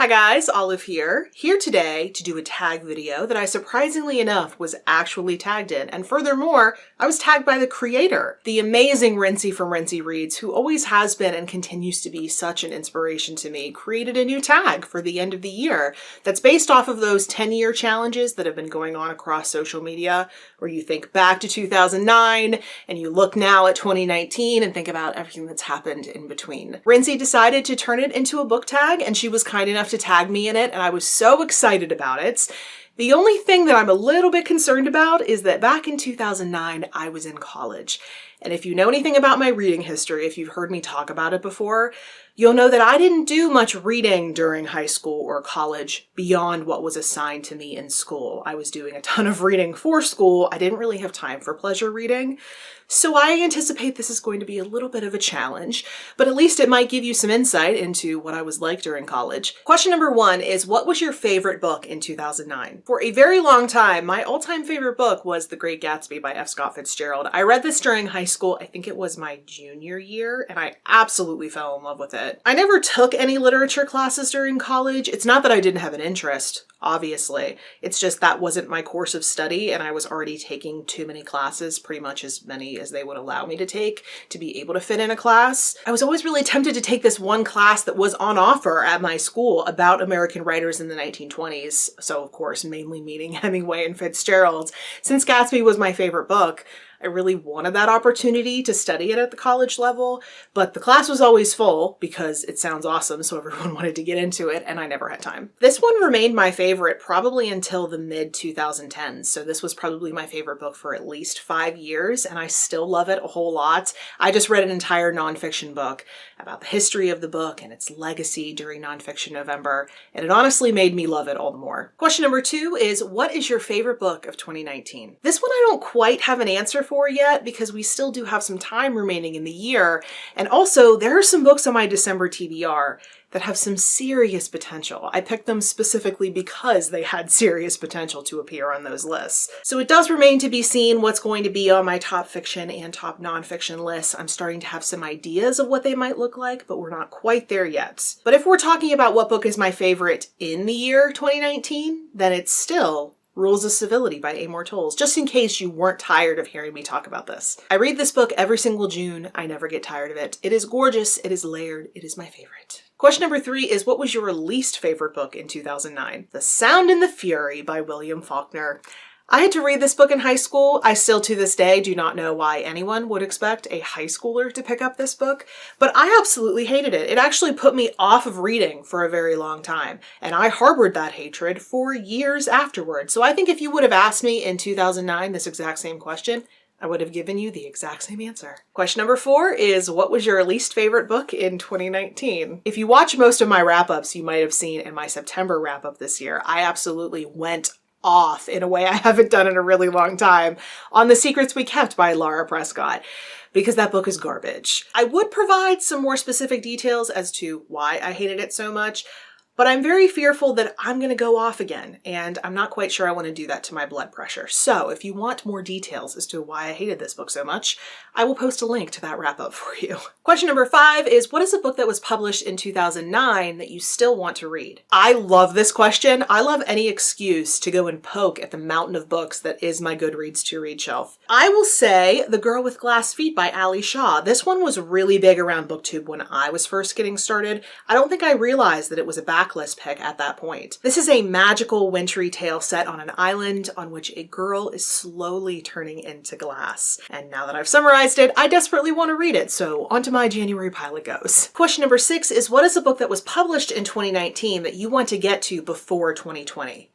Hi guys, Olive here today to do a tag video that I surprisingly enough was actually tagged in, and furthermore, I was tagged by the creator, the amazing Rincey from Rincey Reads, who always has been and continues to be such an inspiration to me, created a new tag for the end of the year that's based off of those 10-year challenges that have been going on across social media, where you think back to 2009 and you look now at 2019 and think about everything that's happened in between. Rincey decided to turn it into a book tag, and she was kind enough to tag me in it, and I was so excited about it. The only thing that I'm a little bit concerned about is that back in 2009, I was in college. And if you know anything about my reading history, if you've heard me talk about it before, you'll know that I didn't do much reading during high school or college beyond what was assigned to me in school. I was doing a ton of reading for school. I didn't really have time for pleasure reading. So I anticipate this is going to be a little bit of a challenge, but at least it might give you some insight into what I was like during college. Question number 1 is, what was your favorite book in 2009? For a very long time, my all-time favorite book was The Great Gatsby by F. Scott Fitzgerald. I read this during high school. I think it was my junior year, and I absolutely fell in love with it. I never took any literature classes during college. It's not that I didn't have an interest, obviously. It's just that wasn't my course of study, and I was already taking too many classes, pretty much as many as they would allow me to take to be able to fit in a class. I was always really tempted to take this one class that was on offer at my school about American writers in the 1920s. So of course, mainly meaning Hemingway and Fitzgerald. Since Gatsby was my favorite book, I really wanted that opportunity to study it at the college level, but the class was always full because it sounds awesome, so everyone wanted to get into it, and I never had time. This one remained my favorite probably until the mid-2010s, so this was probably my favorite book for at least 5 years, and I still love it a whole lot. I just read an entire nonfiction book about the history of the book and its legacy during Nonfiction November, and it honestly made me love it all the more. Question number 2 is, what is your favorite book of 2019? This one I don't quite have an answer for yet because we still do have some time remaining in the year, and also there are some books on my December TBR that have some serious potential. I picked them specifically because they had serious potential to appear on those lists. So it does remain to be seen what's going to be on my top fiction and top nonfiction lists. I'm starting to have some ideas of what they might look like, but we're not quite there yet. But if we're talking about what book is my favorite in the year 2019, then it's still Rules of Civility by Amor Towles, just in case you weren't tired of hearing me talk about this. I read this book every single June. I never get tired of it. It is gorgeous. It is layered. It is my favorite. Question number 3 is, what was your least favorite book in 2009? The Sound and the Fury by William Faulkner. I had to read this book in high school. I still to this day do not know why anyone would expect a high schooler to pick up this book, but I absolutely hated it. It actually put me off of reading for a very long time, and I harbored that hatred for years afterwards. So I think if you would have asked me in 2009 this exact same question, I would have given you the exact same answer. Question number 4 is, what was your least favorite book in 2019? If you watch most of my wrap-ups, you might have seen in my September wrap-up this year, I absolutely went off in a way I haven't done in a really long time on The Secrets We Kept by Lara Prescott, because that book is garbage. I would provide some more specific details as to why I hated it so much, but I'm very fearful that I'm going to go off again, and I'm not quite sure I want to do that to my blood pressure. So if you want more details as to why I hated this book so much, I will post a link to that wrap-up for you. Question number 5 is, what is a book that was published in 2009 that you still want to read? I love this question. I love any excuse to go and poke at the mountain of books that is my Goodreads to-read shelf. I will say The Girl with Glass Feet by Ali Shaw. This one was really big around BookTube when I was first getting started. I don't think I realized that it was a backlist pick at that point. This is a magical wintry tale set on an island on which a girl is slowly turning into glass. And now that I've summarized it, I desperately want to read it, so onto my January pile it goes. Question number 6 is, what is a book that was published in 2019 that you want to get to before 2020?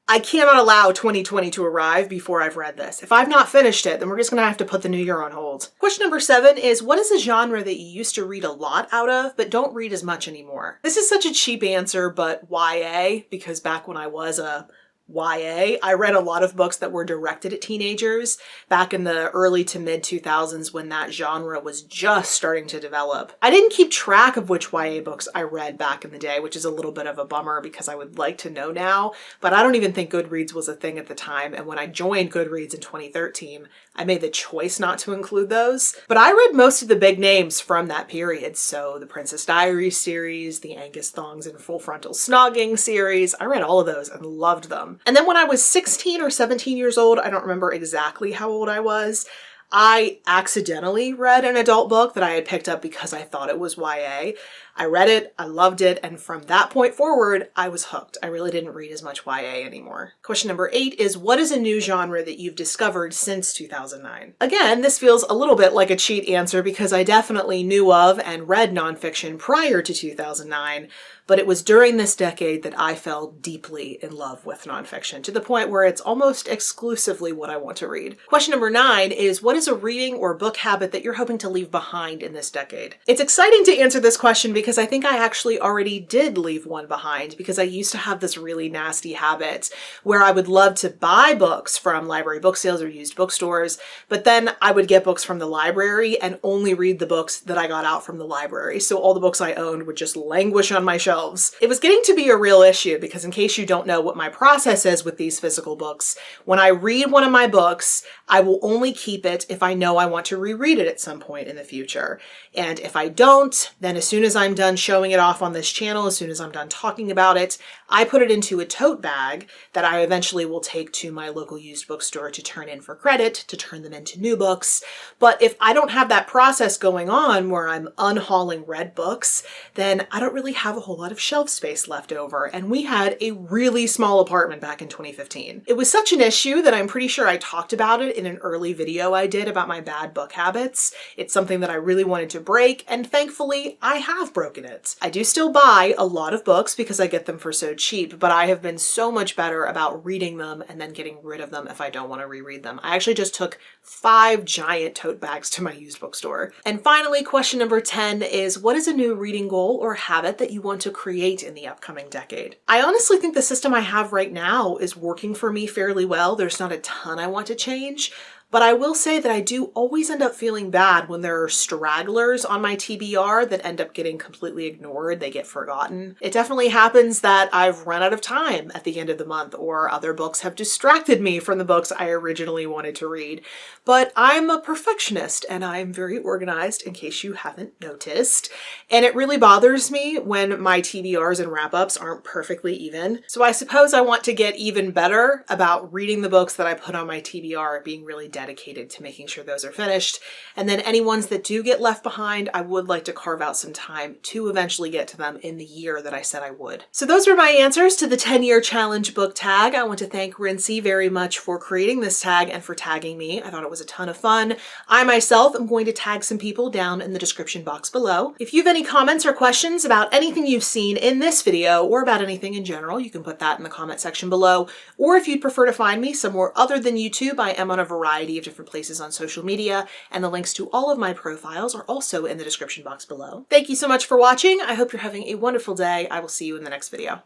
I cannot allow 2020 to arrive before I've read this. If I've not finished it, then we're just going to have to put the new year on hold. Question number 7 is, what is a genre that you used to read a lot out of, but don't read as much anymore? This is such a cheap answer, but YA, because back when I was a YA. I read a lot of books that were directed at teenagers back in the early to mid 2000s when that genre was just starting to develop. I didn't keep track of which YA books I read back in the day, which is a little bit of a bummer because I would like to know now, but I don't even think Goodreads was a thing at the time. And when I joined Goodreads in 2013, I made the choice not to include those. But I read most of the big names from that period. So the Princess Diaries series, the Angus Thongs and Full Frontal Snogging series, I read all of those and loved them. And then when I was 16 or 17 years old, I don't remember exactly how old I was, I accidentally read an adult book that I had picked up because I thought it was YA. I read it, I loved it, and from that point forward, I was hooked. I really didn't read as much YA anymore. Question number 8 is, what is a new genre that you've discovered since 2009? Again, this feels a little bit like a cheat answer because I definitely knew of and read nonfiction prior to 2009, but it was during this decade that I fell deeply in love with nonfiction, to the point where it's almost exclusively what I want to read. Question number 9 is, what is a reading or book habit that you're hoping to leave behind in this decade? It's exciting to answer this question because I think I actually already did leave one behind, because I used to have this really nasty habit where I would love to buy books from library book sales or used bookstores, but then I would get books from the library and only read the books that I got out from the library. So all the books I owned would just languish on my shelves. It was getting to be a real issue because, in case you don't know what my process is with these physical books, when I read one of my books, I will only keep it if I know I want to reread it at some point in the future. And if I don't, then as soon as I'm done showing it off on this channel, as soon as I'm done talking about it, I put it into a tote bag that I eventually will take to my local used bookstore to turn in for credit, to turn them into new books. But if I don't have that process going on where I'm unhauling read books, then I don't really have a whole lot of shelf space left over. And we had a really small apartment back in 2015. It was such an issue that I'm pretty sure I talked about it in an early video I did about my bad book habits. It's something that I really wanted to break, and thankfully I have broken it. I do still buy a lot of books because I get them for so cheap, but I have been so much better about reading them and then getting rid of them if I don't want to reread them. I actually just took 5 giant tote bags to my used bookstore. And finally, question number 10 is, what is a new reading goal or habit that you want to create in the upcoming decade? I honestly think the system I have right now is working for me fairly well. There's not a ton I want to change, but I will say that I do always end up feeling bad when there are stragglers on my TBR that end up getting completely ignored. They get forgotten. It definitely happens that I've run out of time at the end of the month, or other books have distracted me from the books I originally wanted to read. But I'm a perfectionist and I'm very organized, in case you haven't noticed. And it really bothers me when my TBRs and wrap-ups aren't perfectly even. So I suppose I want to get even better about reading the books that I put on my TBR, being really dedicated to making sure those are finished. And then any ones that do get left behind, I would like to carve out some time to eventually get to them in the year that I said I would. So those were my answers to the 10-year challenge book tag. I want to thank Rincey very much for creating this tag and for tagging me. I thought it was a ton of fun. I myself am going to tag some people down in the description box below. If you have any comments or questions about anything you've seen in this video or about anything in general, you can put that in the comment section below. Or if you'd prefer to find me somewhere other than YouTube, I am on a variety of different places on social media, and the links to all of my profiles are also in the description box below. Thank you so much for watching. I hope you're having a wonderful day. I will see you in the next video.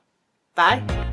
Bye.